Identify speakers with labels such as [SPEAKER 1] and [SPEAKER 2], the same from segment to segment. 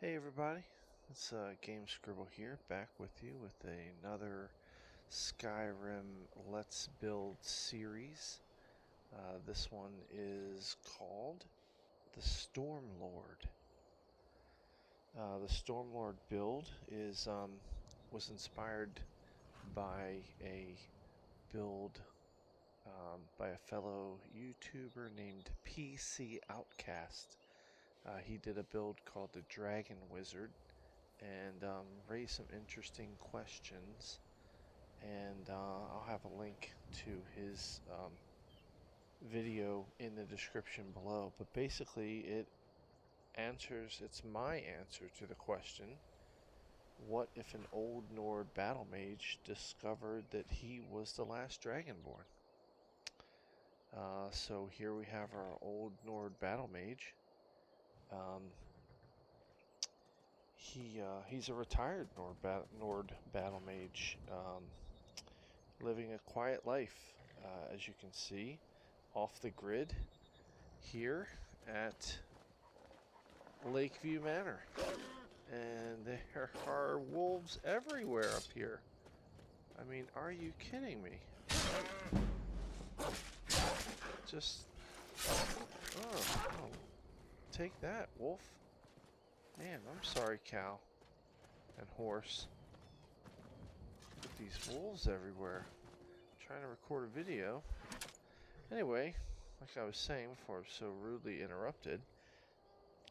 [SPEAKER 1] Hey everybody, it's Game Scribble here, back with you with another Skyrim Let's Build series. This one is called the Stormlord. The Stormlord build was inspired by a build by a fellow YouTuber named PC Outcast. He did a build called the Dragon Wizard and raised some interesting questions. And I'll have a link to his video in the description below. But basically, it's my answer to the question, what if an old Nord battle mage discovered that he was the last Dragonborn? So here we have our old Nord battle mage. He's a retired Nord battle mage, living a quiet life, as you can see, off the grid here at Lakeview Manor. And there are wolves everywhere up here. I mean, are you kidding me? Just, oh, take that, wolf. Man, I'm sorry, cow and horse. Look at these wolves everywhere. I'm trying to record a video. Anyway, like I was saying before I was so rudely interrupted,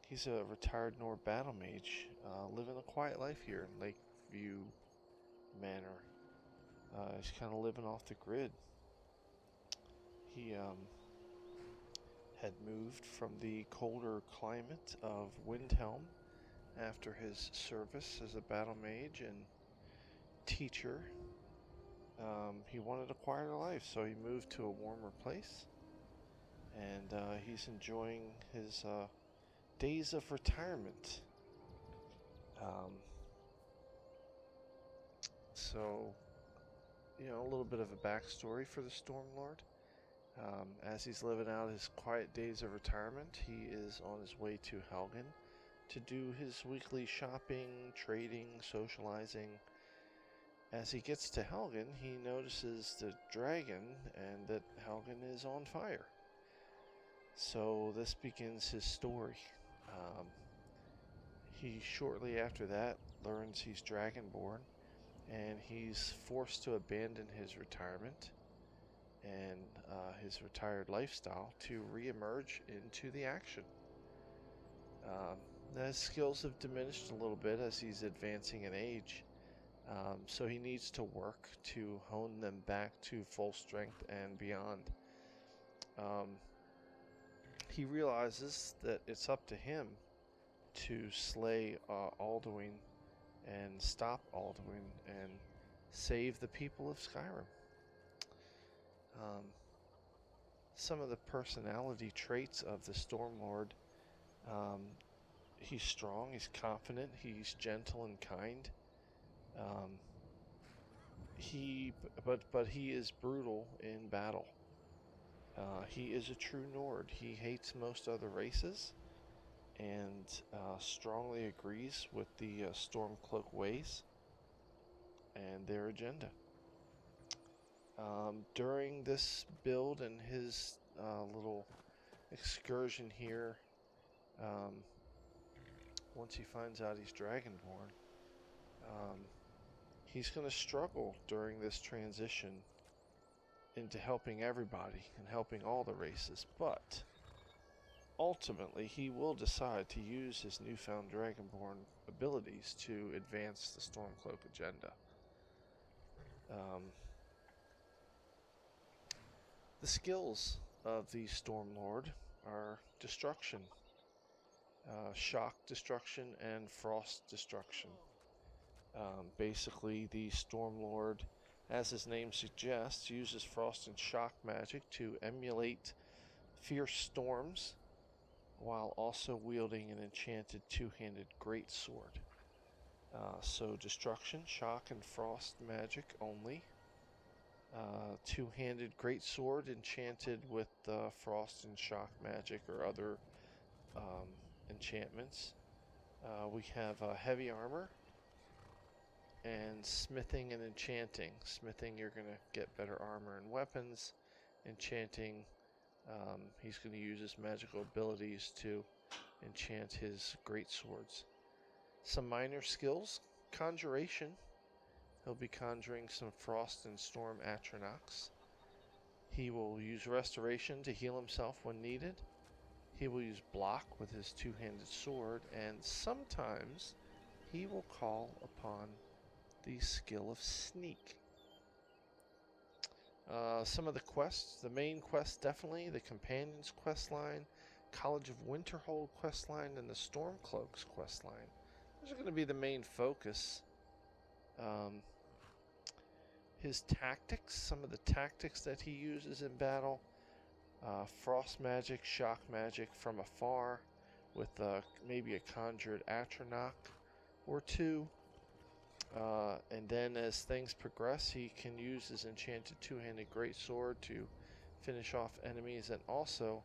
[SPEAKER 1] he's a retired Nord battle mage, living a quiet life here in Lakeview Manor. He's kind of living off the grid. He had moved from the colder climate of Windhelm after his service as a battle mage and teacher. He wanted a quieter life, so he moved to a warmer place. And he's enjoying his days of retirement. So, a little bit of a backstory for the Stormlord. As he's living out his quiet days of retirement, he is on his way to Helgen to do his weekly shopping, trading, socializing. As he gets to Helgen, he notices the dragon and that Helgen is on fire. So this begins his story. He shortly after that learns he's Dragonborn, and he's forced to abandon his retirement and his retired lifestyle to re-emerge into the action. His skills have diminished a little bit as he's advancing in age, so he needs to work to hone them back to full strength and beyond. He realizes that it's up to him to slay Alduin and stop Alduin and save the people of Skyrim. Some of the personality traits of the Stormlord: he's strong, he's confident, he's gentle and kind. He is brutal in battle. He is a true Nord. He hates most other races and strongly agrees with the Stormcloak ways and their agenda. During this build and his little excursion here, once he finds out he's Dragonborn, he's going to struggle during this transition into helping everybody and helping all the races, but ultimately he will decide to use his newfound Dragonborn abilities to advance the Stormcloak agenda. The skills of the Stormlord are destruction, shock destruction, and frost destruction. Basically, the Stormlord, as his name suggests, uses frost and shock magic to emulate fierce storms while also wielding an enchanted two-handed greatsword. So destruction, shock, and frost magic only. Two-handed greatsword enchanted with frost and shock magic or other enchantments. We have heavy armor and smithing and enchanting. Smithing, you're going to get better armor and weapons. Enchanting, he's going to use his magical abilities to enchant his great swords. Some minor skills. Conjuration. He'll be conjuring some frost and storm atronachs. He will use restoration to heal himself when needed. He will use block with his two-handed sword, and sometimes he will call upon the skill of sneak. Some of the quests, the main quest definitely, the Companions quest line, College of Winterhold quest line, and the Stormcloaks quest line. Those are going to be the main focus. His tactics, some of the tactics that he uses in battle, frost magic, shock magic from afar, with maybe a conjured atronach or two. And then as things progress, he can use his enchanted two-handed greatsword to finish off enemies, and also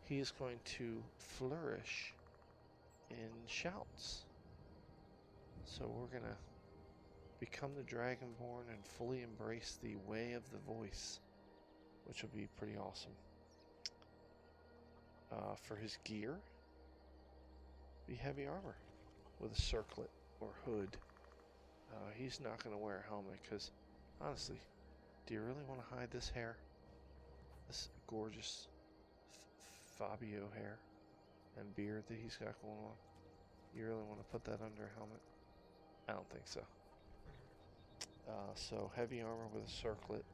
[SPEAKER 1] he is going to flourish in shouts. So we're going to become the Dragonborn and fully embrace the way of the voice, which will be pretty awesome. For his gear, be heavy armor with a circlet or hood. He's not going to wear a helmet because, honestly, do you really want to hide this hair? This gorgeous Fabio hair and beard that he's got going on? You really want to put that under a helmet? I don't think so. So heavy armor with a circlet,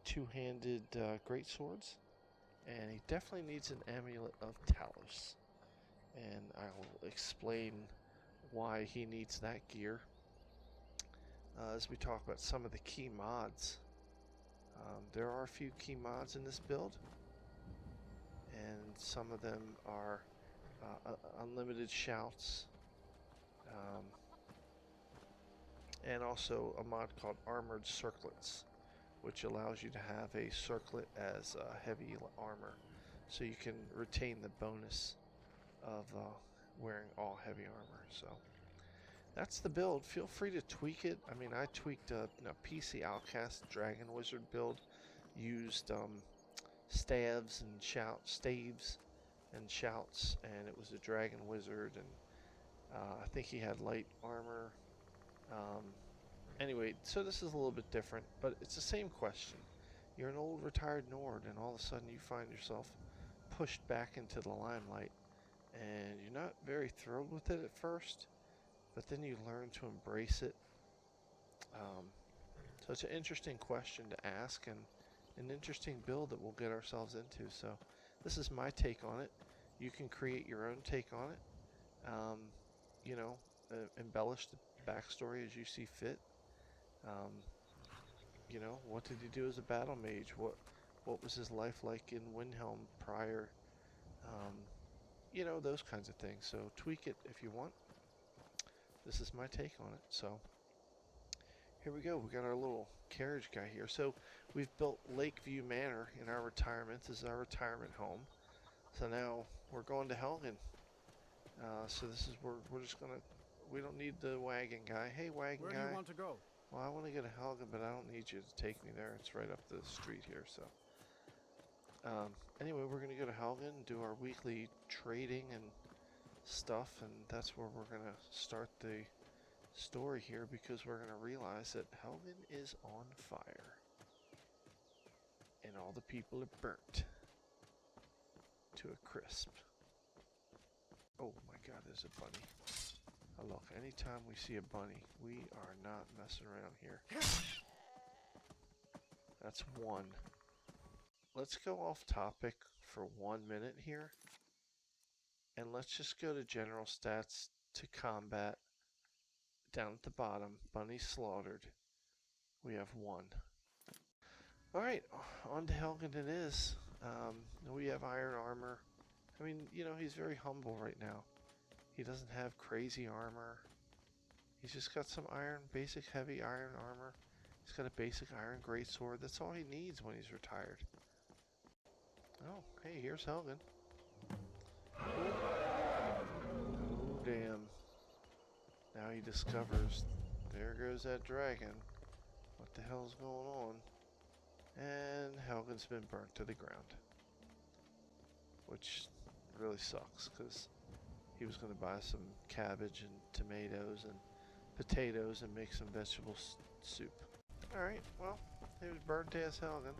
[SPEAKER 1] two-handed great swords, and he definitely needs an amulet of Talos. And I'll explain why he needs that gear as we talk about some of the key mods. There are a few key mods in this build, and some of them are unlimited shouts, and also a mod called Armored Circlets, which allows you to have a circlet as heavy armor, so you can retain the bonus of wearing all heavy armor. So that's the build. Feel free to tweak it. I mean, I tweaked a PC Outcast Dragon Wizard build, used staves and shouts, and it was a Dragon Wizard, and I think he had light armor. Anyway, so this is a little bit different, but it's the same question. You're an old retired Nord, and all of a sudden you find yourself pushed back into the limelight, and you're not very thrilled with it at first, but then you learn to embrace it. So it's an interesting question to ask, and an interesting build that we'll get ourselves into. So this is my take on it. You can create your own take on it. Embellish the backstory as you see fit. What did he do as a battle mage? What was his life like in Windhelm prior? Those kinds of things. So tweak it if you want. This is my take on it. So here we go. We got our little carriage guy here. So we've built Lakeview Manor in our retirement. This is our retirement home. So now we're going to Helgen. So this is we're just gonna. We don't need the wagon guy. Hey, wagon guy.
[SPEAKER 2] Where do you want to go?
[SPEAKER 1] Well, I want to go to Helgen, but I don't need you to take me there. It's right up the street here. So anyway, we're gonna go to Helgen and do our weekly trading and stuff, and that's where we're gonna start the story here, because we're gonna realize that Helgen is on fire and all the people are burnt to a crisp. Oh my god, there's a bunny. Oh, look, anytime we see a bunny, we are not messing around here. That's one. Let's go off topic for 1 minute here, and let's just go to general stats to combat. Down at the bottom, bunny slaughtered. We have 1. Alright, on to Helgen it is. We have iron armor. I mean, he's very humble right now. He doesn't have crazy armor. He's just got some basic heavy iron armor. He's got a basic iron greatsword. That's all he needs when he's retired. Oh, hey, here's Helgen. Cool. he discovers there goes that dragon. What the hell's going on? And Helgen's been burnt to the ground. Which really sucks, because he was going to buy some cabbage and tomatoes and potatoes and make some vegetable soup. Alright, well, he was burnt as Helgen.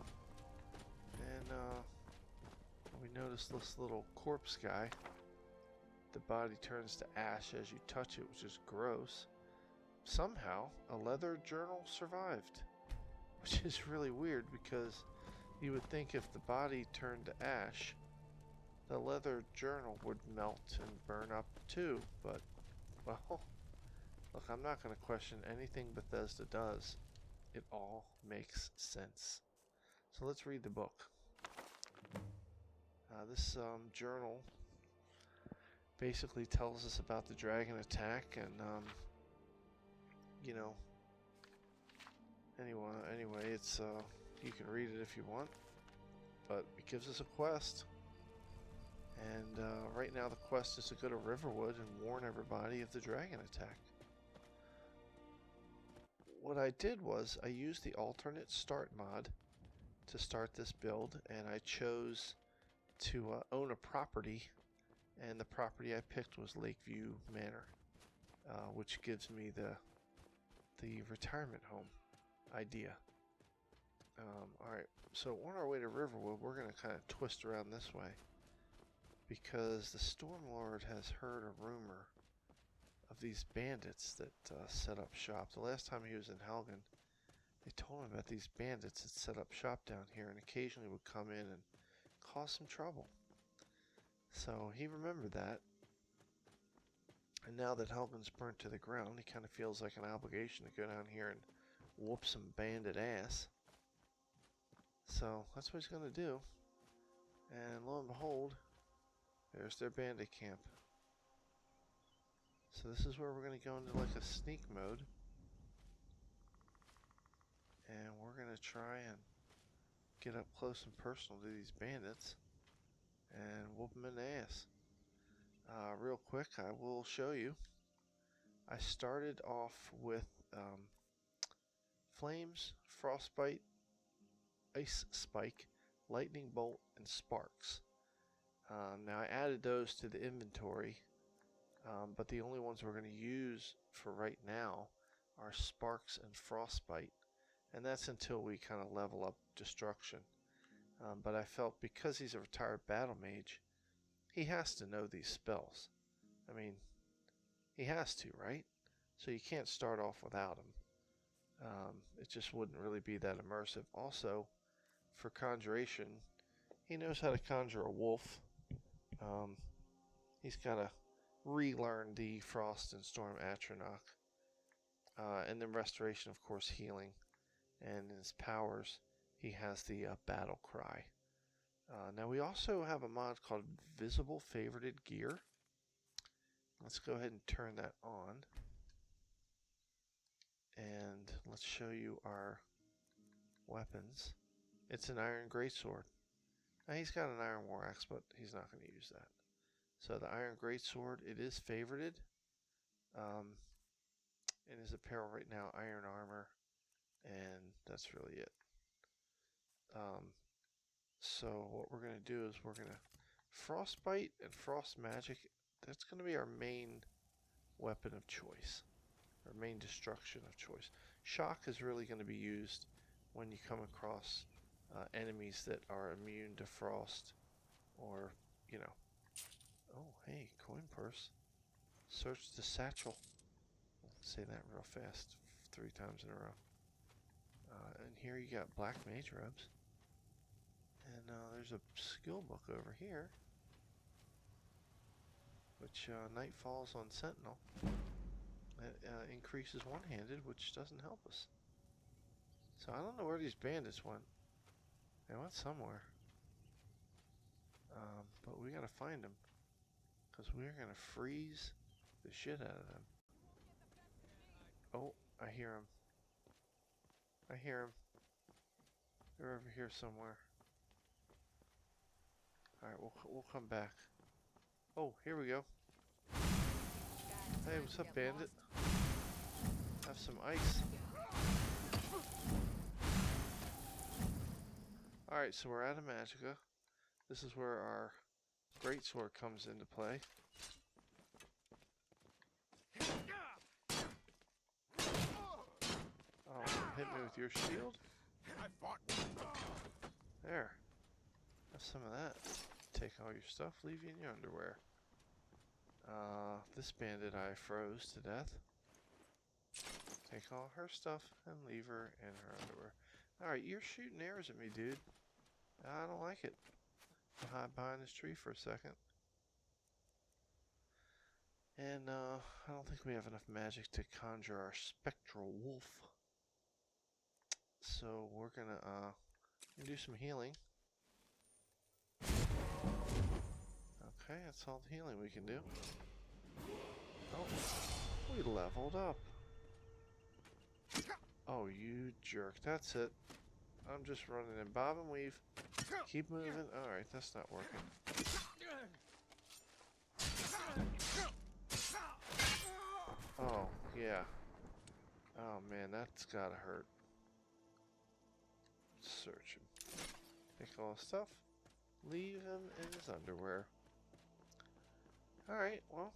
[SPEAKER 1] And we noticed this little corpse guy. The body turns to ash as you touch it, which is gross. Somehow, a leather journal survived. Which is really weird, because you would think if the body turned to ash, the leather journal would melt and burn up too. But, well, look, I'm not going to question anything Bethesda does. It all makes sense. So let's read the book. This journal basically tells us about the dragon attack, and you know, anyway, it's you can read it if you want, but it gives us a quest. And right now the quest is to go to Riverwood and warn everybody of the dragon attack. What I did was I used the alternate start mod to start this build, and I chose to own a property, and the property I picked was Lakeview Manor, which gives me the retirement home idea. Alright, so on our way to Riverwood, we're going to kind of twist around this way, because the Stormlord has heard a rumor of these bandits that set up shop. The last time he was in Helgen, they told him about these bandits that set up shop down here and occasionally would come in and cause some trouble. So he remembered that, and now that Helgen's burnt to the ground, he kind of feels like an obligation to go down here and whoop some bandit ass. So that's what he's going to do. And lo and behold, there's their bandit camp. So this is where we're going to go into like a sneak mode. And we're going to try and get up close and personal to these bandits and whoop them in the ass. Real quick, I will show you. I started off with Flames, Frostbite, Ice Spike, Lightning Bolt, and Sparks. Now I added those to the inventory, but the only ones we're going to use for right now are Sparks and Frostbite, and that's until we kind of level up Destruction. But I felt because he's a retired battle mage, he has to know these spells. I mean, he has to, right? So you can't start off without him. It just wouldn't really be that immersive. Also, for conjuration, he knows how to conjure a wolf. He's got to relearn the Frost and Storm Atronach. And then Restoration, of course, healing. And in his powers, he has the Battle Cry. Now we also have a mod called Visible Favorited Gear. Let's go ahead and turn that on. And let's show you our weapons. It's an Iron Greatsword. Now he's got an Iron War Axe, but he's not going to use that. So the Iron Greatsword, it is favorited. In his apparel right now, Iron Armor, and that's really it. So what we're going to do is we're going to Frostbite and Frost Magic. That's going to be our main weapon of choice, our main destruction of choice. Shock is really going to be used when you come across enemies that are immune to frost, or, you know. Oh, hey, coin purse. Search the satchel. Let's say that real fast 3 times in a row. And here you got black mage robes. And there's a skill book over here, which Night Falls on Sentinel. It increases one-handed, which doesn't help us. So I don't know where these bandits went. They went somewhere. But we gotta find them, because we're gonna freeze the shit out of them. Oh, I hear him. I hear him. They're over here somewhere. Alright, we'll come back. Oh, here we go. Hey, what's up, bandit? have some ice. Alright, so we're out of magicka. This is where our greatsword comes into play. Oh, hit me with your shield. There. Have some of that. Take all your stuff, leave you in your underwear. This bandit I froze to death. Take all her stuff and leave her in her underwear. Alright, you're shooting arrows at me, dude. I don't like it. I'll hide behind this tree for a second. And, I don't think we have enough magic to conjure our spectral wolf. So, we're gonna do some healing. Okay, that's all the healing we can do. Oh, we leveled up. Oh, you jerk. That's it. I'm just running in bob and weave. Keep moving. Alright, that's not working. Oh, yeah. Oh, man, that's gotta hurt. Search him. Take all his stuff. Leave him in his underwear. Alright, well,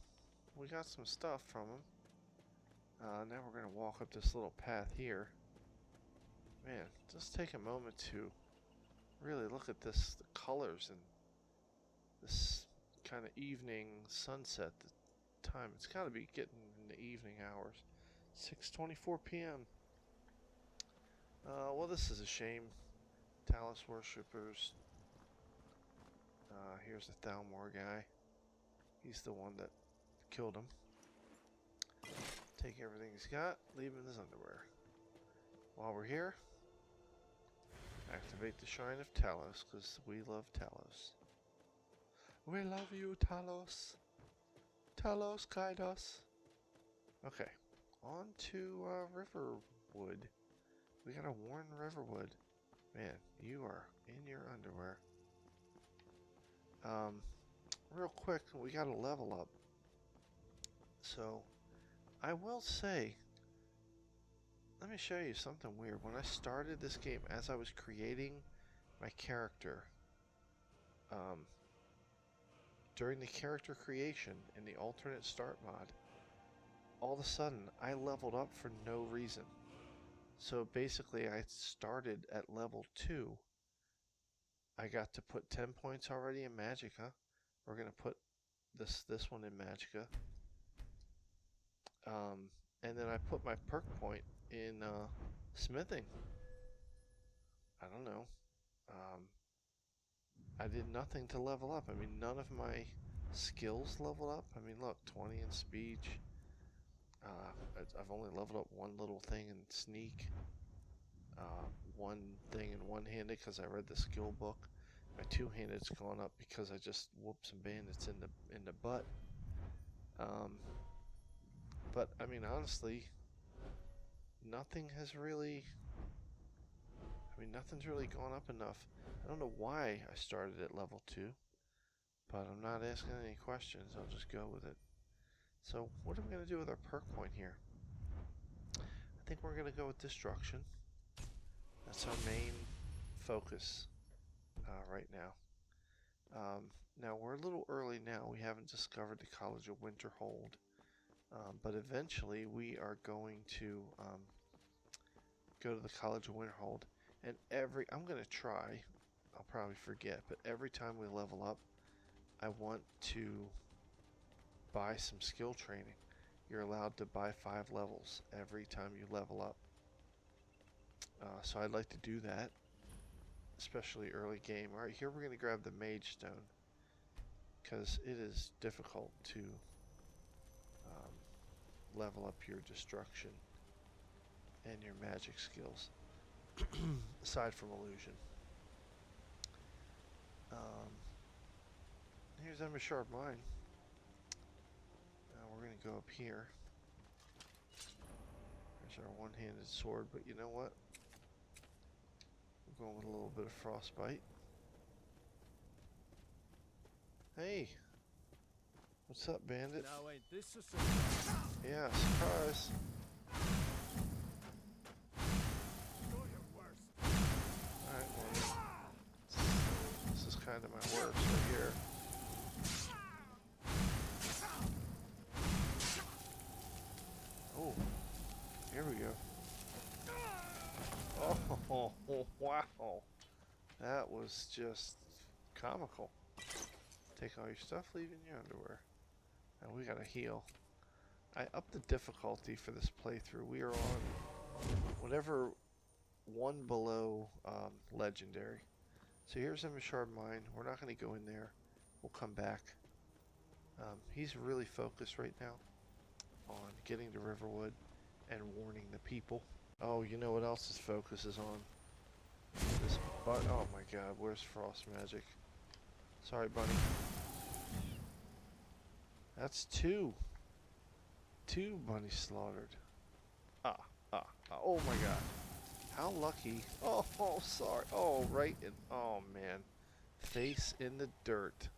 [SPEAKER 1] we got some stuff from him. Now we're going to walk up this little path here. Man, just take a moment to really look at this, the colors and this kind of evening sunset. The time, it's got to be getting in the evening hours. 6:24 p.m. Well, this is a shame. Talos worshippers. Here's the Thalmor guy. He's the one that killed him. Take everything he's got, leave him in his underwear. While we're here, activate the Shrine of Talos, because we love Talos. We love you, Talos. Talos, guide us. Okay, on to Riverwood. We got a Warren Riverwood. Man, you are in your underwear. Real quick, we got to level up. So, I will say, let me show you something weird. When I started this game, as I was creating my character, during the character creation in the alternate start mod, all of a sudden, I leveled up for no reason. So basically, I started at level 2. I got to put 10 points already in magicka. We're going to put this one in magicka. And then I put my perk point in smithing. I don't know. I did nothing to level up. I mean, none of my skills leveled up. I mean, look, 20 in speech. I've only leveled up one little thing in sneak. One thing in one-handed because I read the skill book. My two-handed's gone up because I just whooped some bandits in the butt. But I mean, honestly, nothing's really gone up enough. I don't know why I started at level 2, but I'm not asking any questions. I'll just go with it. So what are we going to do with our perk point here? I think we're going to go with destruction. That's our main focus right now. Now we're a little early now. We haven't discovered the College of Winterhold. But eventually we are going to go to the College of Winterhold. And I'm going to try, I'll probably forget, but every time we level up, I want to buy some skill training. You're allowed to buy 5 levels every time you level up. So I'd like to do that, especially early game. Alright, here we're going to grab the Mage Stone, because it is difficult to level up your destruction and your magic skills, aside from illusion. Here's Emma Sharp Mine. We're going to go up here. There's our one-handed sword, but you know what? We're going with a little bit of frostbite. Hey! What's up, bandit?
[SPEAKER 2] Now ain't this a surprise?
[SPEAKER 1] Yeah, surprise. kind of my worst right here. Oh, here we go. Oh, wow. That was just comical. Take all your stuff, leave in your underwear. And we gotta heal. I upped the difficulty for this playthrough. We are on whatever one below legendary. So here's Imishard Mine. We're not going to go in there. We'll come back. He's really focused right now on getting to Riverwood and warning the people. Oh, you know what else his focus is on? This oh my god, where's Frost Magic? Sorry, buddy. That's two. Two bunnies slaughtered. Oh my god. How lucky. Oh, sorry. Oh, right in. Oh, man. Face in the dirt.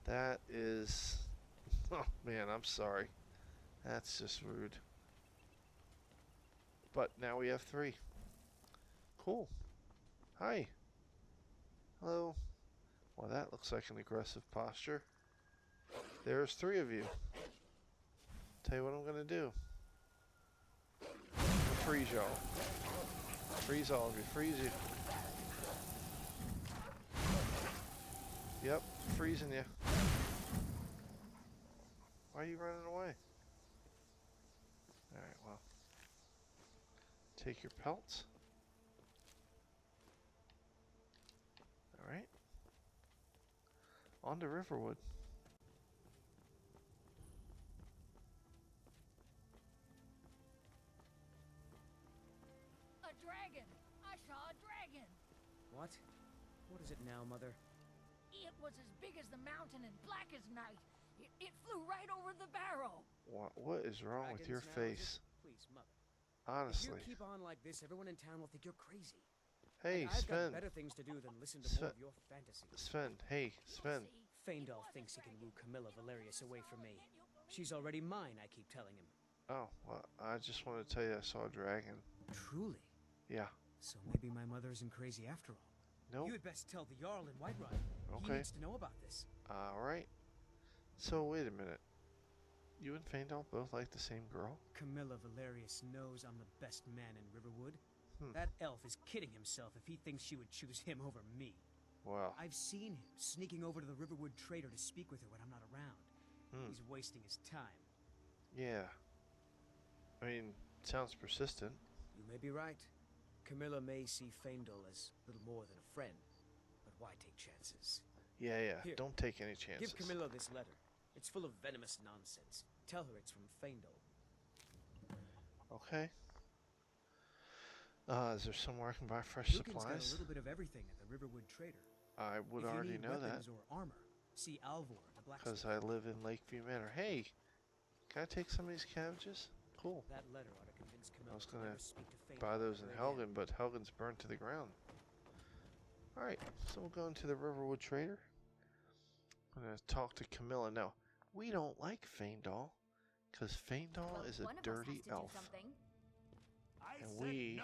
[SPEAKER 1] That is... Oh, man, I'm sorry. That's just rude. But now we have 3. Cool. Hi. Hello. Well, that looks like an aggressive posture. There's 3 of you. Tell you what I'm going to do. I'm going to freeze y'all. Freeze all of you. Freeze you. Yep. Freezing you. Why are you running away? Alright, well. Take your pelts. Alright. On to Riverwood.
[SPEAKER 2] A dragon! I saw a dragon!
[SPEAKER 3] What? What is it now, Mother?
[SPEAKER 2] It was as big as the mountain and black as night. It flew right over the barrow.
[SPEAKER 1] What is wrong with your face?
[SPEAKER 3] Please, Mother.
[SPEAKER 1] Honestly.
[SPEAKER 3] If you keep on like this, everyone in town will think you're crazy.
[SPEAKER 1] Hey,
[SPEAKER 3] I've
[SPEAKER 1] Sven.
[SPEAKER 3] got better things to do than listen to more of your fantasies.
[SPEAKER 1] Sven, hey, Sven.
[SPEAKER 3] Faendal thinks he can woo Camilla Valerius away from me. She's already mine, I keep telling him.
[SPEAKER 1] Oh, well, I just want to tell you I saw a dragon.
[SPEAKER 3] Truly?
[SPEAKER 1] Yeah.
[SPEAKER 3] So maybe my mother isn't crazy after all.
[SPEAKER 1] Nope.
[SPEAKER 3] You had best tell the Jarl in Whiterun.
[SPEAKER 1] Okay.
[SPEAKER 3] He needs to know about this.
[SPEAKER 1] Alright. So, wait a minute. You and Faendal both like the same girl?
[SPEAKER 3] Camilla Valerius knows I'm the best man in Riverwood. That elf is kidding himself if he thinks she would choose him over me.
[SPEAKER 1] Wow.
[SPEAKER 3] I've seen him sneaking over to the Riverwood trader to speak with her when I'm not around. He's wasting his time.
[SPEAKER 1] Yeah. I mean, sounds persistent.
[SPEAKER 3] You may be right. Camilla may see Faendal as little more than a friend, but why take chances?
[SPEAKER 1] Yeah.
[SPEAKER 3] Here,
[SPEAKER 1] don't take any chances.
[SPEAKER 3] Give Camilla this letter. It's full of venomous nonsense. Tell her it's from Faendal.
[SPEAKER 1] Okay. Is there somewhere I can buy fresh
[SPEAKER 3] Lucan's
[SPEAKER 1] supplies?
[SPEAKER 3] got a little bit of everything at the Riverwood Trader.
[SPEAKER 1] I would already know that.
[SPEAKER 3] If you need weapons or armor, see Alvor, the blacksmith.
[SPEAKER 1] Because I live in Lakeview Manor. Hey, can I take some of these cabbages? Cool.
[SPEAKER 3] That letter ought to convince Camilla
[SPEAKER 1] I was going
[SPEAKER 3] never
[SPEAKER 1] to
[SPEAKER 3] speak to Faendal
[SPEAKER 1] buy those in
[SPEAKER 3] ever again.
[SPEAKER 1] Helgen, but Helgen's burned to the ground. Alright, so we'll go into the Riverwood Trader. I'm going to talk to Camilla. Now, we don't like Faendal, because Faendal is a dirty elf. And we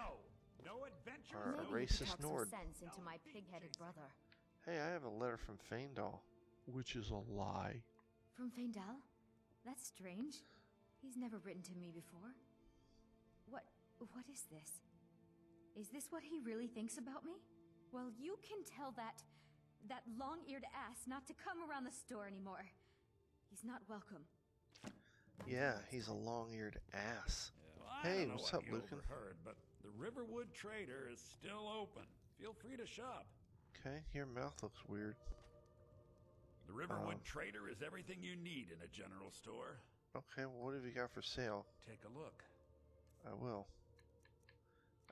[SPEAKER 1] are a racist Nord.
[SPEAKER 2] Sense into my pig-headed brother.
[SPEAKER 1] Hey, I have a letter from Faendal, which is a lie.
[SPEAKER 2] From Faendal? That's strange. He's never written to me before. What is this? Is this what he really thinks about me? Well, you can tell that long-eared ass not to come around the store anymore. He's not welcome.
[SPEAKER 1] Yeah, he's a long-eared ass.
[SPEAKER 4] Well,
[SPEAKER 1] hey,
[SPEAKER 4] I don't know
[SPEAKER 1] what's
[SPEAKER 4] what
[SPEAKER 1] up,
[SPEAKER 4] you
[SPEAKER 1] Lucan?
[SPEAKER 4] overheard, but the Riverwood Trader is still open. Feel free to shop.
[SPEAKER 1] Okay, your mouth looks weird.
[SPEAKER 4] The Riverwood Trader is everything you need in a general store.
[SPEAKER 1] Okay, well, what have you got for sale?
[SPEAKER 4] Take a look.
[SPEAKER 1] I will.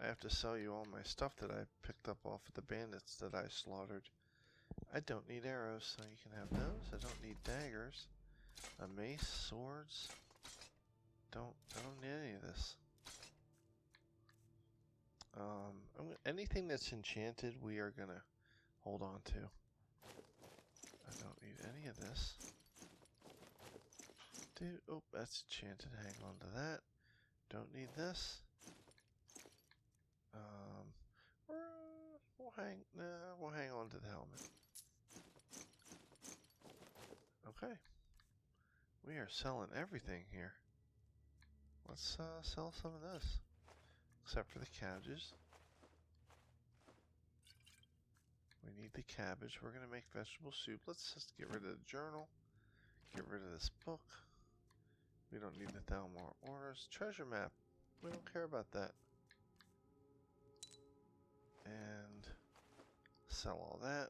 [SPEAKER 1] I have to sell you all my stuff that I picked up off of the bandits that I slaughtered. I don't need arrows, so you can have those. I don't need daggers. A mace, swords. I don't need any of this. Anything that's enchanted, we are gonna hold on to. I don't need any of this. Dude, oh, that's enchanted. Hang on to that. Don't need this. We'll hang on to the helmet. Okay. We are selling everything here. Let's sell some of this. Except for the cabbages. We need the cabbage. We're going to make vegetable soup. Let's just get rid of the journal. Get rid of this book. We don't need the Thalmor orders. Treasure map. We don't care about that. And sell all that.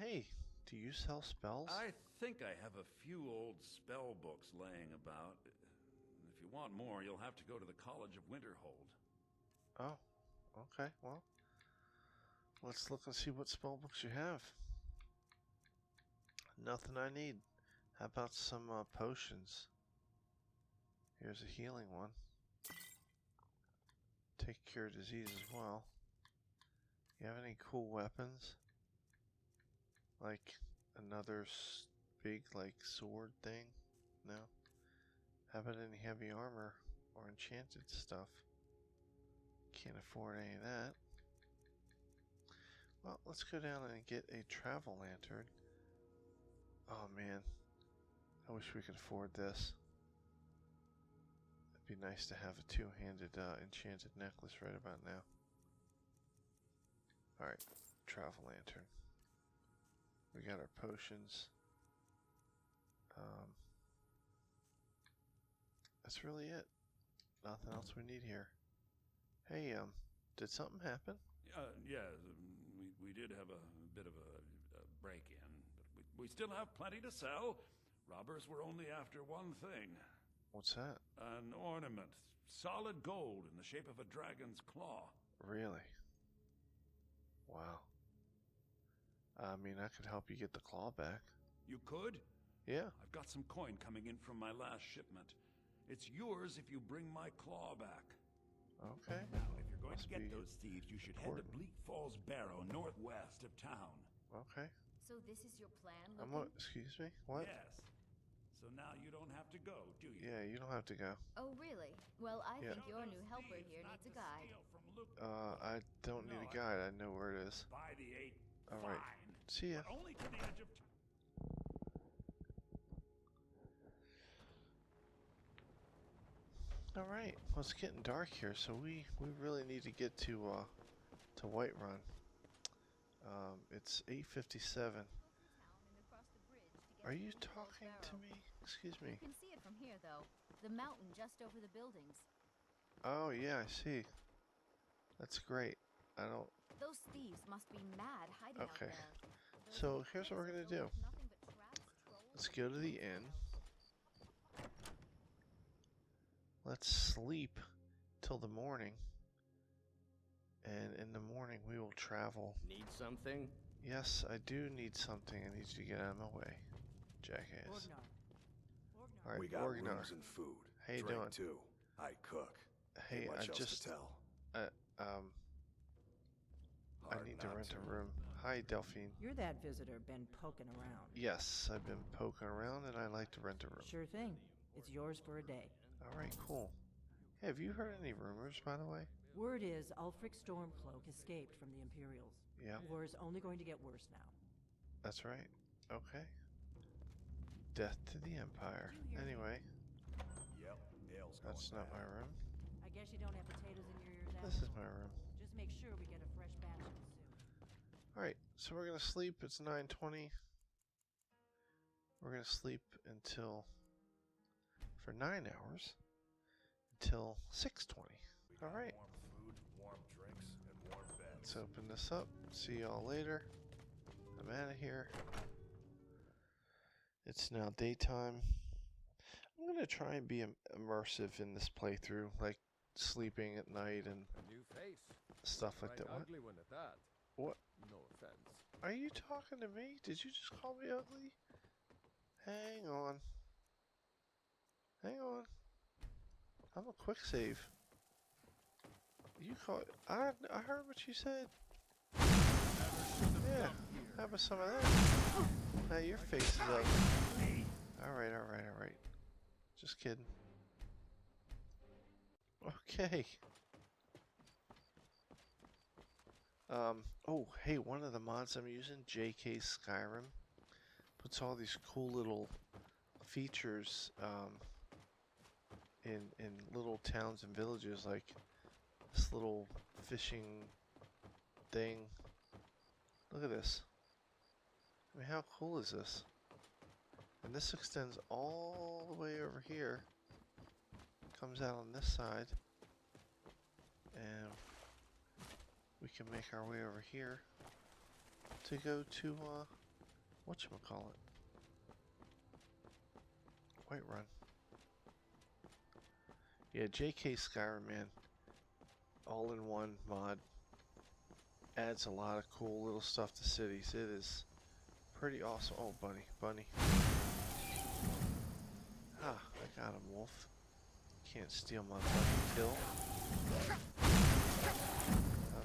[SPEAKER 1] Hey, do you sell spells?
[SPEAKER 4] I think I have a few old spell books laying about. If you want more, you'll have to go to the College of Winterhold.
[SPEAKER 1] Oh, okay. Well, let's look and see what spell books you have. Nothing I need. How about some potions? Here's a healing one. Take cure disease as well. You have any cool weapons? Like another big like sword thing? No? How about any heavy armor or enchanted stuff? Can't afford any of that. Well, let's go down and get a travel lantern. Oh man, I wish we could afford this. It'd be nice to have a two-handed enchanted necklace right about now. Alright, travel lantern. We got our potions. That's really it. Nothing else we need here. Hey, did something happen?
[SPEAKER 4] Yeah, we did have a bit of a break-in, but we still have plenty to sell. Robbers were only after one thing.
[SPEAKER 1] What's that?
[SPEAKER 4] An ornament. Solid gold in the shape of a dragon's claw.
[SPEAKER 1] Really? Wow. I mean, I could help you get the claw back.
[SPEAKER 4] You could?
[SPEAKER 1] Yeah.
[SPEAKER 4] I've got some coin coming in from my last shipment. It's yours if you bring my claw back.
[SPEAKER 1] Okay.
[SPEAKER 4] Now, if you're going
[SPEAKER 1] Must
[SPEAKER 4] to get
[SPEAKER 1] be
[SPEAKER 4] those thieves, you should
[SPEAKER 1] important.
[SPEAKER 4] head to Bleak Falls Barrow, northwest of town.
[SPEAKER 1] Okay.
[SPEAKER 2] So this is your plan,
[SPEAKER 1] I'm
[SPEAKER 2] Logan?
[SPEAKER 1] excuse me? What?
[SPEAKER 4] Yes. So now you don't have to go, do you?
[SPEAKER 1] Yeah, you don't have to go.
[SPEAKER 2] Oh, really? Well, I
[SPEAKER 1] Yeah.
[SPEAKER 2] think your new helper here needs a guide.
[SPEAKER 1] I don't need a guide. I know where it is.
[SPEAKER 4] By the 8.
[SPEAKER 1] Alright.
[SPEAKER 4] Fine.
[SPEAKER 1] See ya.
[SPEAKER 4] But only to the edge of town.
[SPEAKER 1] Alright. Well, it's getting dark here, so we really need to get to Whiterun. It's 8:57. Are you talking to me? Excuse me.
[SPEAKER 2] You can see it from here, though. The mountain just over the buildings.
[SPEAKER 1] Oh, yeah, I see. That's great. I don't...
[SPEAKER 2] Those thieves must be mad hiding out
[SPEAKER 1] Okay.
[SPEAKER 2] there.
[SPEAKER 1] So, here's what we're going to do.
[SPEAKER 2] Nothing but traps, trolls,
[SPEAKER 1] Let's go to the inn. Let's sleep till the morning. And in the morning, we will travel.
[SPEAKER 5] Need something?
[SPEAKER 1] Yes, I do need something. I need you to get out of my way, jackass. Alright,
[SPEAKER 6] We got
[SPEAKER 1] Orgnar.
[SPEAKER 6] rooms and food.
[SPEAKER 1] How you
[SPEAKER 6] Drink
[SPEAKER 1] doing?
[SPEAKER 6] too. I cook.
[SPEAKER 1] Hey,
[SPEAKER 6] Ain't much
[SPEAKER 1] I
[SPEAKER 6] else
[SPEAKER 1] just...
[SPEAKER 6] to tell.
[SPEAKER 1] I
[SPEAKER 6] Hard
[SPEAKER 1] need to
[SPEAKER 6] not
[SPEAKER 1] rent a room. Hi, Delphine.
[SPEAKER 7] You're that visitor been poking around.
[SPEAKER 1] Yes, I've been poking around and I like to rent a room.
[SPEAKER 7] Sure thing. It's yours for a day.
[SPEAKER 1] Alright, cool. Hey, have you heard any rumors, by the way?
[SPEAKER 7] Word is Ulfric Stormcloak escaped from the Imperials.
[SPEAKER 1] Yeah,
[SPEAKER 7] War's only going to get worse now.
[SPEAKER 1] that's right. Okay. Death to the Empire. Anyway,
[SPEAKER 6] Yep, ale's
[SPEAKER 1] that's
[SPEAKER 6] going
[SPEAKER 1] not my
[SPEAKER 6] bad.
[SPEAKER 1] room.
[SPEAKER 7] I guess you don't have potatoes in your ears
[SPEAKER 1] This
[SPEAKER 7] after
[SPEAKER 1] is
[SPEAKER 7] all.
[SPEAKER 1] my room.
[SPEAKER 7] Just make sure we get a fresh batch of the soup.
[SPEAKER 1] Alright, so we're gonna sleep. It's 9:20. We're gonna sleep for 9 hours until 6:20.
[SPEAKER 6] We got
[SPEAKER 1] Alright,
[SPEAKER 6] warm food, warm drinks, and warm beds.
[SPEAKER 1] let's open this up. See y'all later. I'm out of here. It's now daytime. I'm gonna try and be immersive in this playthrough, like sleeping at night and
[SPEAKER 5] A new face.
[SPEAKER 1] stuff like
[SPEAKER 5] Right
[SPEAKER 1] that. What?
[SPEAKER 5] ugly one at that.
[SPEAKER 1] What?
[SPEAKER 5] No offense.
[SPEAKER 1] Are you talking to me? Did you just call me ugly? Hang on. Hang on. I'm a quick save. You call I heard what you said. Yeah, how about some of that? Now your face is ugly. Alright, alright, alright. Just kidding. Okay. Oh, hey, one of the mods I'm using, JK Skyrim. puts all these cool little features in little towns and villages, like this little fishing thing. Look at this. I mean, how cool is this? And this extends all the way over here. Comes out on this side. And we can make our way over here to go to, whatchamacallit? Whiterun. Yeah, JK Skyrim, man. All-in-one mod. Adds a lot of cool little stuff to cities. It is pretty awesome. Oh, bunny, bunny. Ah, I got him, wolf. Can't steal my bunny kill.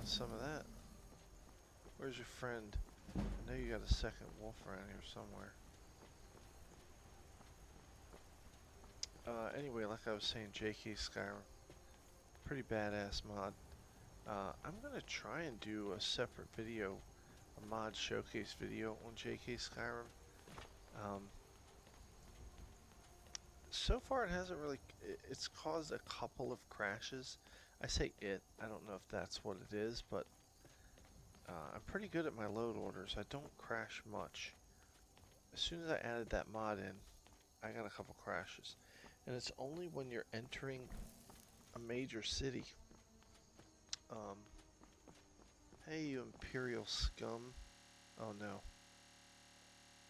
[SPEAKER 1] Some of that. Where's your friend? I know you got a second wolf around here somewhere. Anyway, like I was saying, JK Skyrim. Pretty badass mod. I'm gonna try and do a separate video, a mod showcase video on JK Skyrim. So far it hasn't really, it's caused a couple of crashes. I say it, I don't know if that's what it is, but I'm pretty good at my load orders. I don't crash much. As soon as I added that mod in, I got a couple crashes. And it's only when you're entering a major city. Hey, you Imperial scum. Oh no.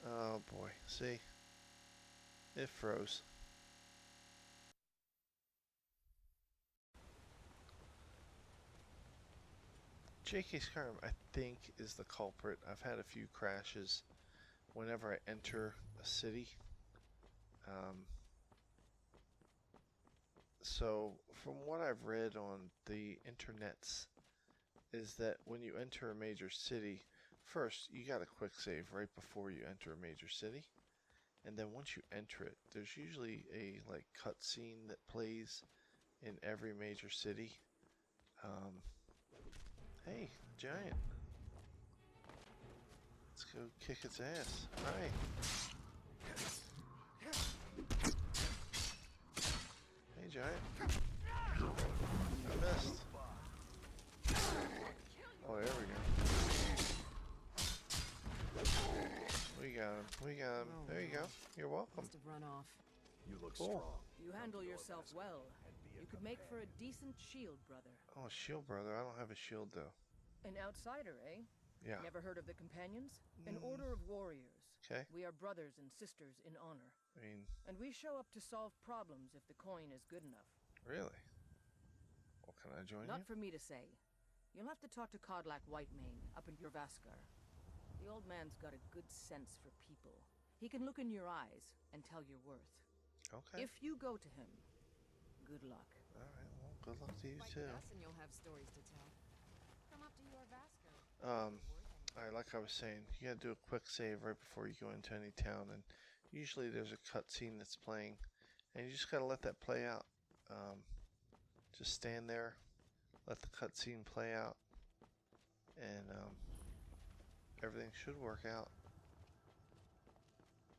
[SPEAKER 1] Oh boy, see? It froze. JK Skyrim, I think, is the culprit. I've had a few crashes whenever I enter a city. So, from what I've read on the internets, is that when you enter a major city, first, you got a quick save right before you enter a major city. And then once you enter it, there's usually a like cutscene that plays in every major city. Hey, giant. Let's go kick its ass. Hi. Hey, giant. I missed. Oh, there we go. We got him. We got him. There you go. You're welcome.
[SPEAKER 7] Must have run off.
[SPEAKER 6] You look
[SPEAKER 1] Cool.
[SPEAKER 6] strong.
[SPEAKER 7] You handle yourself well. You could make for a decent shield, brother.
[SPEAKER 1] Oh, shield brother. I don't have a shield though.
[SPEAKER 7] An outsider, eh?
[SPEAKER 1] Yeah.
[SPEAKER 7] Never heard of the Companions? An order of warriors.
[SPEAKER 1] Okay.
[SPEAKER 7] We are brothers and sisters in honor.
[SPEAKER 1] I mean,
[SPEAKER 7] And we show up to solve problems if the coin is good enough.
[SPEAKER 1] really? Well, can I join
[SPEAKER 7] Not
[SPEAKER 1] you?
[SPEAKER 7] for me to say. You'll have to talk to Kodlak Whitemane up in Jorvaskar. The old man's got a good sense for people. He can look in your eyes and tell your worth.
[SPEAKER 1] Okay.
[SPEAKER 7] If you go to him, good luck.
[SPEAKER 1] All right. Well, good luck to you too.
[SPEAKER 8] And you'll have stories to tell. Come up to your Vasker.
[SPEAKER 1] Alright, like I was saying, you gotta do a quick save right before you go into any town, and usually there's a cutscene that's playing, and you just gotta let that play out. Just stand there, let the cutscene play out, and everything should work out.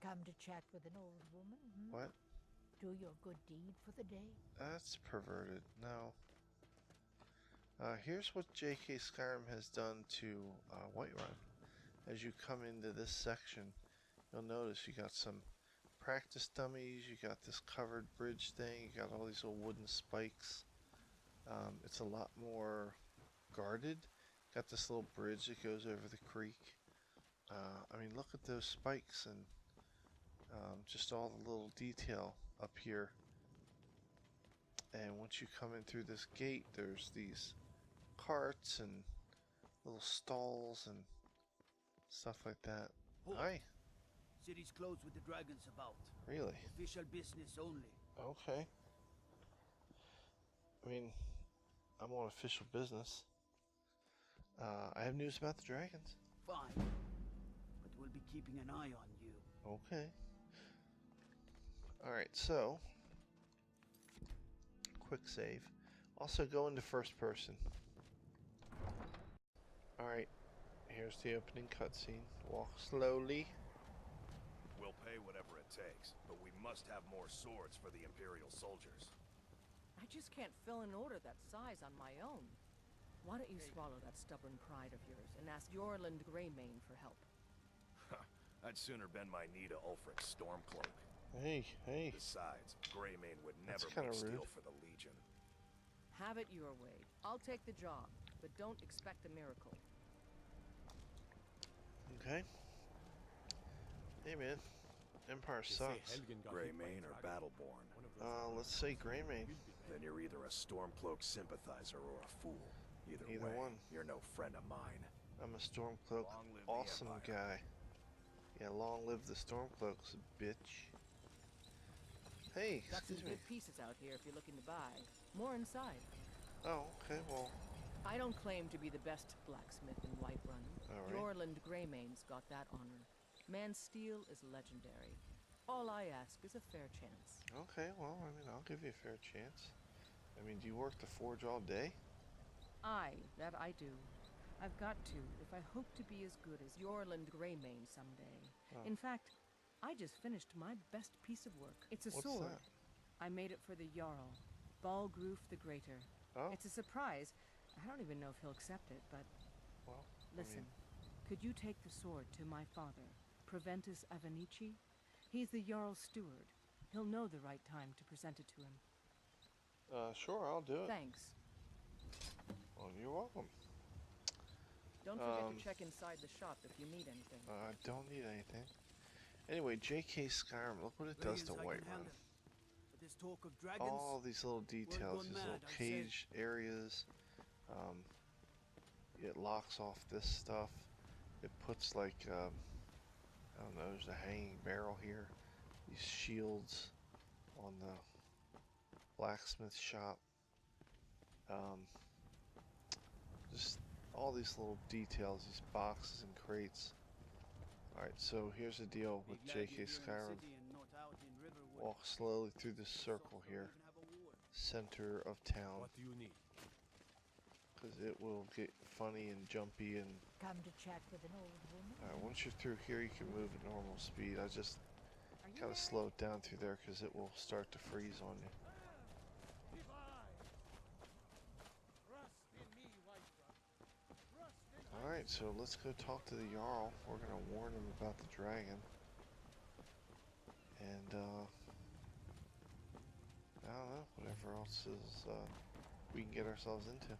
[SPEAKER 9] Come to chat with an old woman?
[SPEAKER 1] What?
[SPEAKER 9] Do your good deed for the day?
[SPEAKER 1] That's perverted. No. Here's what JK Skyrim has done to Whiterun. As you come into this section, you'll notice you got some practice dummies, you got this covered bridge thing, you got all these little wooden spikes. It's a lot more guarded. Got this little bridge that goes over the creek. I mean, look at those spikes and just all the little detail up here. And once you come in through this gate, there's these carts and little stalls and stuff like that.
[SPEAKER 10] Halt.
[SPEAKER 1] Hi.
[SPEAKER 10] City's closed with the dragons about.
[SPEAKER 1] Really?
[SPEAKER 10] Official business only.
[SPEAKER 1] Okay. I mean, I'm on official business. I have news about the dragons.
[SPEAKER 10] Fine. But we'll be keeping an eye on you.
[SPEAKER 1] Okay. Alright, so quick save. Also go into first person. Alright, here's the opening cutscene. Walk slowly.
[SPEAKER 6] pay whatever it takes, but we must have more swords for the Imperial soldiers.
[SPEAKER 7] I just can't fill an order that size on my own. Why don't you swallow that stubborn pride of yours and ask Yorland Greymane for help?
[SPEAKER 6] I'd sooner bend my knee to Ulfric's Stormcloak.
[SPEAKER 1] Hey.
[SPEAKER 6] Besides, Greymane would
[SPEAKER 1] That's
[SPEAKER 6] never
[SPEAKER 1] kinda
[SPEAKER 6] make steel
[SPEAKER 1] rude.
[SPEAKER 6] for the Legion.
[SPEAKER 7] Have it your way. I'll take the job, but don't expect a miracle.
[SPEAKER 1] Okay. Hey, man. Empire sucks.
[SPEAKER 6] Greymane or Battleborn?
[SPEAKER 1] Let's say Greymane.
[SPEAKER 6] Then you're either a Stormcloak sympathizer or a fool. Either
[SPEAKER 1] Either
[SPEAKER 6] way,
[SPEAKER 1] one.
[SPEAKER 6] you're no friend of mine.
[SPEAKER 1] I'm a Stormcloak
[SPEAKER 6] Long live the
[SPEAKER 1] awesome
[SPEAKER 6] Empire.
[SPEAKER 1] guy. Yeah, long live the Stormcloaks, bitch. Hey,
[SPEAKER 7] Got some
[SPEAKER 1] excuse me.
[SPEAKER 7] good pieces out here if you're looking to buy. More inside.
[SPEAKER 1] Oh, okay, well,
[SPEAKER 7] I don't claim to be the best blacksmith in Whiterun.
[SPEAKER 1] All right.
[SPEAKER 7] Yorland Greymane's got that honor. Man's steel is legendary. All I ask is a fair chance.
[SPEAKER 1] okay, well, I mean, I'll give you a fair chance. I mean, do you work the forge all day?
[SPEAKER 7] That I do. I've got to if I hope to be as good as Yorland Greymane someday.
[SPEAKER 1] Oh.
[SPEAKER 7] In fact, I just finished my best piece of work. It's a
[SPEAKER 1] What's
[SPEAKER 7] sword.
[SPEAKER 1] that?
[SPEAKER 7] I made it for the Jarl, Balgroof the Greater.
[SPEAKER 1] Oh,
[SPEAKER 7] It's a surprise. I don't even know if he'll accept it, but
[SPEAKER 1] well,
[SPEAKER 7] listen. Could you take the sword to my father, Proventus Avenici? He's the Jarl's steward. He'll know the right time to present it to him.
[SPEAKER 1] Sure, I'll do it.
[SPEAKER 7] Thanks.
[SPEAKER 1] Well, you're welcome.
[SPEAKER 7] Don't forget to check inside the shop if you need anything.
[SPEAKER 1] Don't need anything. Anyway, JK Skyrim, look what it does to Whiterun.
[SPEAKER 10] But this talk of dragons,
[SPEAKER 1] All these little details,
[SPEAKER 10] gone
[SPEAKER 1] these
[SPEAKER 10] mad,
[SPEAKER 1] little
[SPEAKER 10] I'd say.
[SPEAKER 1] cage areas. It locks off this stuff. It puts like, I don't know, there's a hanging barrel here. These shields on the blacksmith shop. Just all these little details, these boxes and crates. Alright, so here's the deal with
[SPEAKER 10] be glad you're
[SPEAKER 1] JK
[SPEAKER 10] here in the
[SPEAKER 1] Skyrim.
[SPEAKER 10] city and not out in Riverwood.
[SPEAKER 1] Walk slowly through this circle
[SPEAKER 10] So
[SPEAKER 1] here,
[SPEAKER 10] we can have a war.
[SPEAKER 1] center of town,
[SPEAKER 6] What do you need?
[SPEAKER 1] because it will get funny and jumpy and...
[SPEAKER 9] Come to chat with an old woman?
[SPEAKER 1] Alright, once you're through here, you can move at normal speed. I just
[SPEAKER 2] Are you
[SPEAKER 1] kind of
[SPEAKER 2] married?
[SPEAKER 1] slow it down through there because it will start to freeze on you. Alright, so let's go talk to the Jarl. We're gonna warn him about the dragon. And, I don't know, whatever else is, we can get ourselves into.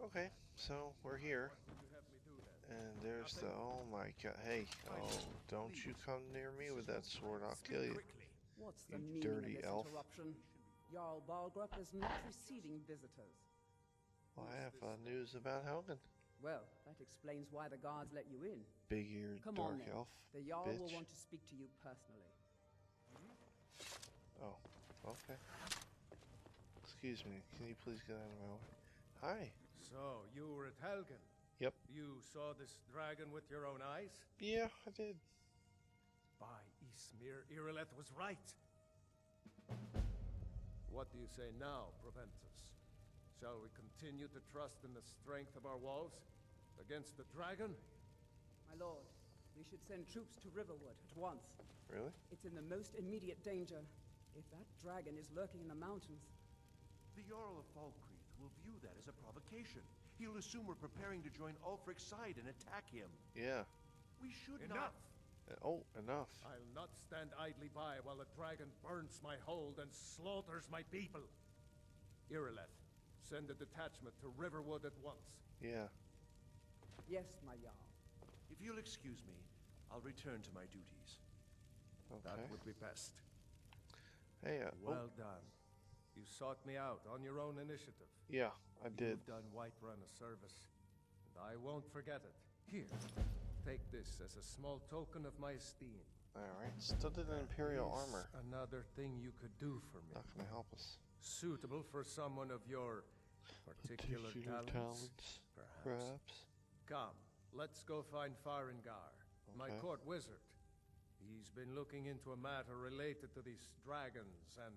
[SPEAKER 1] Okay, so we're here. And there's the, oh my god, hey, oh, don't you come near me with that sword, I'll kill you.
[SPEAKER 11] What's the
[SPEAKER 1] You
[SPEAKER 11] meaning
[SPEAKER 1] dirty
[SPEAKER 11] of this
[SPEAKER 1] elf.
[SPEAKER 11] interruption? Jarl Balgrup is not receiving visitors.
[SPEAKER 1] Well, I have news about Helgen.
[SPEAKER 11] Well, that explains why the guards let you in.
[SPEAKER 1] Big-eared
[SPEAKER 11] Come
[SPEAKER 1] dark
[SPEAKER 11] on then.
[SPEAKER 1] elf,
[SPEAKER 11] The Jarl will
[SPEAKER 1] bitch.
[SPEAKER 11] want to speak to you personally.
[SPEAKER 1] Oh, okay. Excuse me, can you please get out of my way? Hi.
[SPEAKER 12] So, you were at Helgen?
[SPEAKER 1] Yep.
[SPEAKER 12] You saw this dragon with your own eyes?
[SPEAKER 1] Yeah, I did.
[SPEAKER 12] By Ysmir, Irileth was right. What do you say now, Proventus? Shall we continue to trust in the strength of our walls against the dragon?
[SPEAKER 11] My lord, we should send troops to Riverwood at once.
[SPEAKER 1] Really?
[SPEAKER 11] It's in the most immediate danger. If that dragon is lurking in the mountains,
[SPEAKER 13] The Jarl of Falkreath will view that as a provocation. He'll assume we're preparing to join Ulfric's side and attack him.
[SPEAKER 1] Yeah.
[SPEAKER 13] We should
[SPEAKER 12] Enough!
[SPEAKER 1] Oh, enough.
[SPEAKER 12] I'll not stand idly by while the dragon burns my hold and slaughters my people. Irileth, send a detachment to Riverwood at once.
[SPEAKER 1] Yeah.
[SPEAKER 11] yes, my Jarl.
[SPEAKER 13] If you'll excuse me, I'll return to my duties.
[SPEAKER 1] Okay.
[SPEAKER 12] That would be best.
[SPEAKER 1] Hey,
[SPEAKER 12] Well done. You sought me out on your own initiative.
[SPEAKER 1] yeah, I did.
[SPEAKER 12] You've done Whiterun a service, and I won't forget it. Here, take this as a small token of my esteem.
[SPEAKER 1] Alright, studded in Imperial
[SPEAKER 12] Is
[SPEAKER 1] armor.
[SPEAKER 12] Another thing you could do for me.
[SPEAKER 1] Not gonna help us.
[SPEAKER 12] Suitable for someone of your particular talents, perhaps. Come, let's go find Farengar, my
[SPEAKER 1] Okay.
[SPEAKER 12] court wizard. He's been looking into a matter related to these dragons and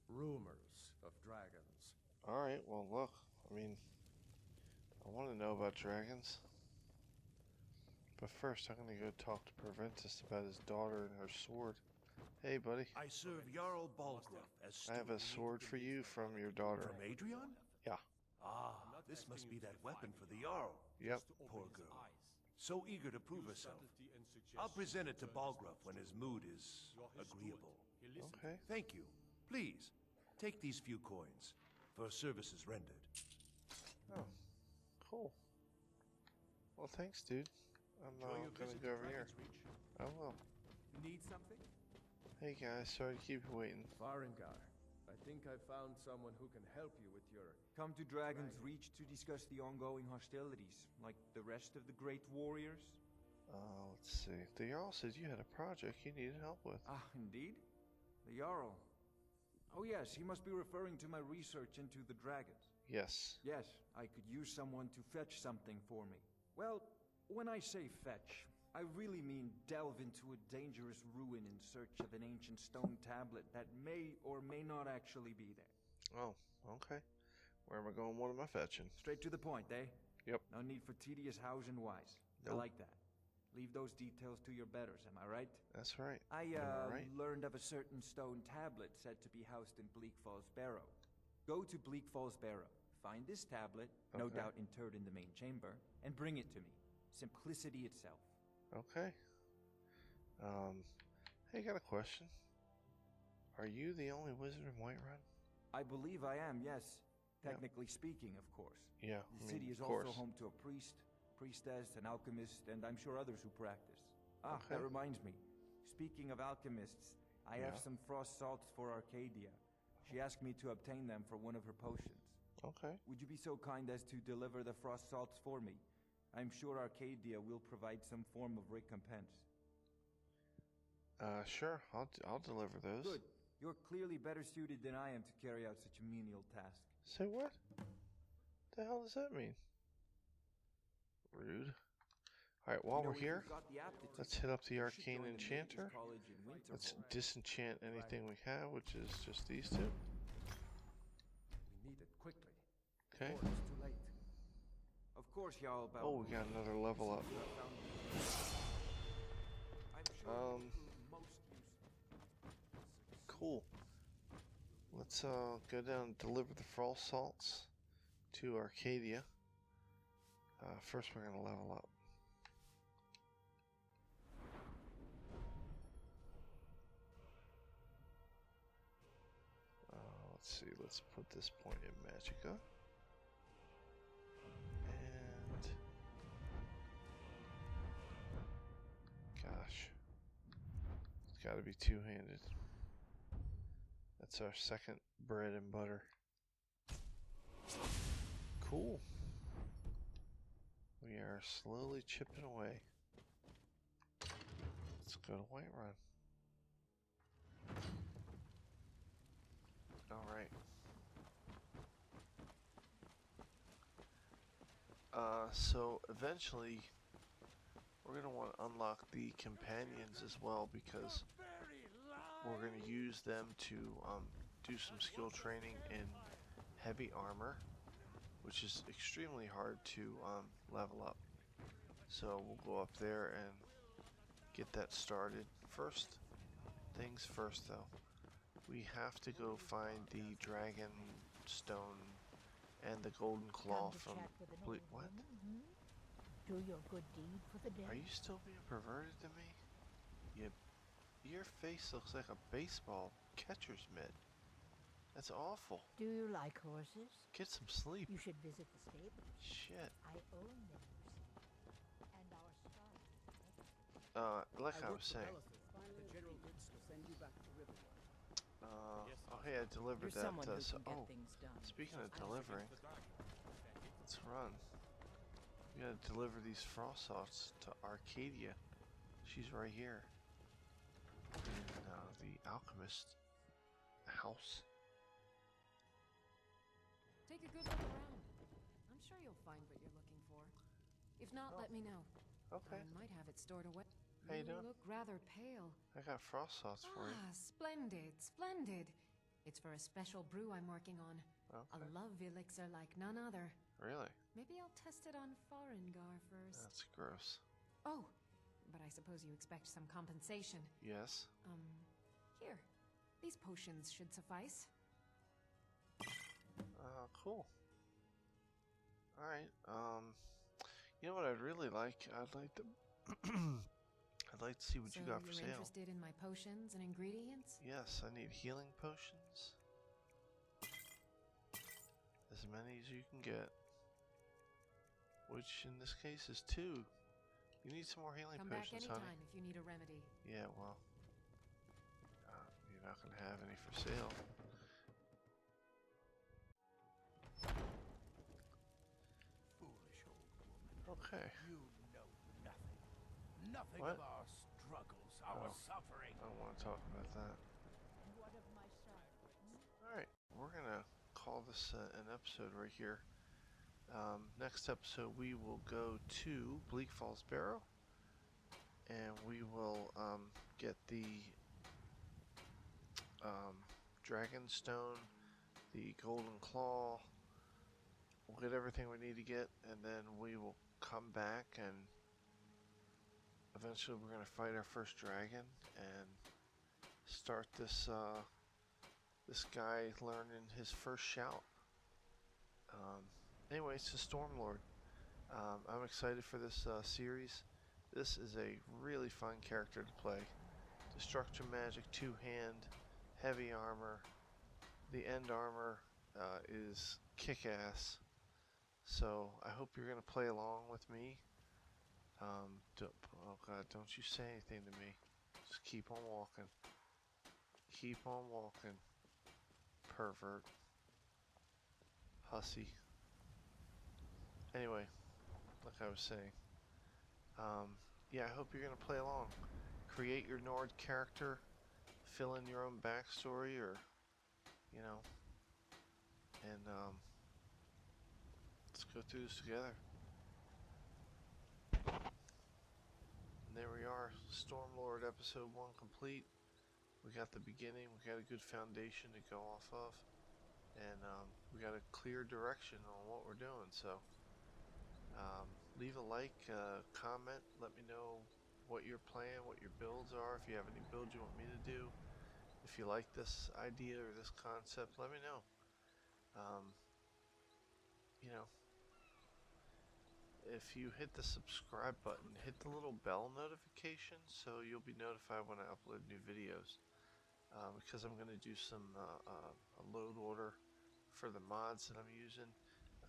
[SPEAKER 12] rumors of dragons.
[SPEAKER 1] Alright, well look, I mean, want to know about dragons. But first, I'm going to go talk to Proventus about his daughter and her sword. Hey, buddy.
[SPEAKER 13] I serve Jarl Balgruuf as
[SPEAKER 1] I have a sword for you from your daughter.
[SPEAKER 13] From Adrian?
[SPEAKER 1] Yeah.
[SPEAKER 13] Ah, this must be that weapon for the Jarl.
[SPEAKER 1] Yep.
[SPEAKER 13] Poor girl. So eager to prove herself. I'll present it to Balgruuf when his mood is agreeable.
[SPEAKER 1] Okay.
[SPEAKER 13] Thank you. Please, take these few coins for services rendered.
[SPEAKER 1] Oh, cool. Well, thanks, dude. I'm gonna go over here. I will.
[SPEAKER 5] Need something?
[SPEAKER 1] Hey guys, sorry to keep you waiting.
[SPEAKER 12] Farengar, I think I found someone who can help you with your...
[SPEAKER 14] Come to Dragon's Reach to discuss the ongoing hostilities, like the rest of the great warriors?
[SPEAKER 1] Let's see. The Jarl said you had a project you needed help with.
[SPEAKER 14] Ah, indeed? The Jarl. Oh yes, he must be referring to my research into the dragons.
[SPEAKER 1] Yes.
[SPEAKER 14] Yes, I could use someone to fetch something for me. Well, when I say fetch, I really mean delve into a dangerous ruin in search of an ancient stone tablet that may or may not actually be there.
[SPEAKER 1] Oh, okay. Where am I going? What am I fetching?
[SPEAKER 14] Straight to the point, eh?
[SPEAKER 1] Yep.
[SPEAKER 14] No need for tedious hows and whys.
[SPEAKER 1] Nope.
[SPEAKER 14] I like that. Leave those details to your betters, am I right?
[SPEAKER 1] That's right.
[SPEAKER 14] I
[SPEAKER 1] right.
[SPEAKER 14] learned of a certain stone tablet said to be housed in Bleak Falls Barrow. Go to Bleak Falls Barrow, find this tablet, no
[SPEAKER 1] Okay.
[SPEAKER 14] doubt interred in the main chamber, and bring it to me. Simplicity itself.
[SPEAKER 1] Okay. Hey, got a question. Are you the only wizard in Whiterun?
[SPEAKER 14] I believe I am, yes. Technically speaking, of course.
[SPEAKER 1] Yeah,
[SPEAKER 14] The city is also home to a priest, priestess, an alchemist, and I'm sure others who practice. Ah,
[SPEAKER 1] Okay.
[SPEAKER 14] that reminds me. Speaking of alchemists, I have
[SPEAKER 1] Yeah.
[SPEAKER 14] some frost salts for Arcadia. She asked me to obtain them for one of her potions.
[SPEAKER 1] Okay.
[SPEAKER 14] Would you be so kind as to deliver the frost salts for me? I'm sure Arcadia will provide some form of recompense.
[SPEAKER 1] Sure. I'll deliver those.
[SPEAKER 14] Good. You're clearly better suited than I am to carry out such a menial task.
[SPEAKER 1] Say what? The hell does that mean? Rude. Alright, while we're here, let's hit up the Arcane Enchanter. Let's disenchant anything we have, which is just these two.
[SPEAKER 12] We need it quickly.
[SPEAKER 1] Okay.
[SPEAKER 12] Before it's too late.
[SPEAKER 14] Of course, y'all about.
[SPEAKER 1] Oh, we got another level up. Cool. Let's go down and deliver the frost salts to Arcadia. First, we're gonna level up. Let's see. Let's put this point in Magicka. And gosh, it's got to be two-handed. That's our second bread and butter. Cool. We are slowly chipping away. Let's go to Whiterun. Alright. So eventually we're going to want to unlock the companions as well, because we're going to use them to do some skill training in heavy armor, which is extremely hard to level up. So we'll go up there and get that started. First things first though, we have to go find the Dragon Stone and the Golden Claw from what?
[SPEAKER 9] Do your good deed for the day.
[SPEAKER 1] Are you still being perverted to me? Your face looks like a baseball catcher's mitt. That's awful.
[SPEAKER 9] Do you like horses?
[SPEAKER 1] Get some sleep.
[SPEAKER 9] You should visit the stable.
[SPEAKER 1] Shit.
[SPEAKER 9] I own them, you see. And our star.
[SPEAKER 1] Like I was saying.
[SPEAKER 11] The general bids to send you back to Riverwood.
[SPEAKER 1] Oh hey, I delivered
[SPEAKER 7] You're
[SPEAKER 1] that.
[SPEAKER 7] someone who
[SPEAKER 1] So,
[SPEAKER 7] can get things done.
[SPEAKER 1] speaking of delivering, let's run. We gotta deliver these frost salts to Arcadia. She's right here. In the alchemist house.
[SPEAKER 8] Take a good look around. I'm sure you'll find what you're looking for. If not, let me know.
[SPEAKER 1] Okay.
[SPEAKER 8] I might have it stored away.
[SPEAKER 1] How you doing?
[SPEAKER 8] Look rather pale.
[SPEAKER 1] I got frost salts for you.
[SPEAKER 8] Ah, splendid, splendid. It's for a special brew I'm working on.
[SPEAKER 1] Okay.
[SPEAKER 8] A love elixir like none other.
[SPEAKER 1] Really?
[SPEAKER 8] Maybe I'll test it on Farengar first.
[SPEAKER 1] That's gross.
[SPEAKER 8] Oh, but I suppose you expect some compensation.
[SPEAKER 1] Yes.
[SPEAKER 8] Here. These potions should suffice.
[SPEAKER 1] Cool. Alright, you know what I'd really like? I'd like to I'd like to see what you got for
[SPEAKER 8] So
[SPEAKER 1] sale.
[SPEAKER 8] you're interested in my potions and ingredients?
[SPEAKER 1] Yes, I need healing potions. As many as you can get. Which in this case is 2. You need some more healing
[SPEAKER 8] Come back
[SPEAKER 1] potions,
[SPEAKER 8] anytime
[SPEAKER 1] honey.
[SPEAKER 8] if you need a remedy.
[SPEAKER 1] Yeah, well, you're not going to have any for sale.
[SPEAKER 6] Foolish old woman.
[SPEAKER 1] Okay.
[SPEAKER 6] You know nothing. Nothing
[SPEAKER 1] What?
[SPEAKER 6] of our struggles, our suffering.
[SPEAKER 1] I don't want to talk about that.
[SPEAKER 9] What of my son?
[SPEAKER 1] Alright, we're going to call this an episode right here. Next episode we will go to Bleak Falls Barrow. And we will get the Dragon Stone, the Golden Claw. We'll get everything we need to get, and then we will come back, and eventually we're going to fight our first dragon and start this this guy learning his first shout. Anyway, it's the Stormlord. I'm excited for this series. This is a really fun character to play. Destruction magic, 2-hand, heavy armor. The end armor is kick-ass. So I hope you're going to play along with me. Oh God, don't you say anything to me. Just keep on walking. Keep on walking. Pervert. Hussy. Anyway, like I was saying. Yeah, I hope you're going to play along. Create your Nord character. Fill in your own backstory, or, you know. And, let's go through this together. And there we are. Stormlord episode 1 complete. We got the beginning. We got a good foundation to go off of. And, we got a clear direction on what we're doing, so. Leave a like, comment, let me know what you're playing, what your builds are, if you have any builds you want me to do. If you like this idea or this concept, let me know. You know, if you hit the subscribe button, hit the little bell notification so you'll be notified when I upload new videos. Because I'm going to do some a load order for the mods that I'm using.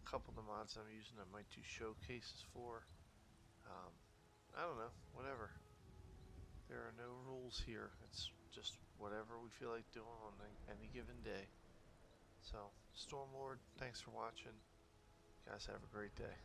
[SPEAKER 1] A couple of the mods I'm using I might do showcases for. I don't know, whatever. There are no rules here. It's just whatever we feel like doing on any given day. So, Stormlord, thanks for watching. You guys have a great day.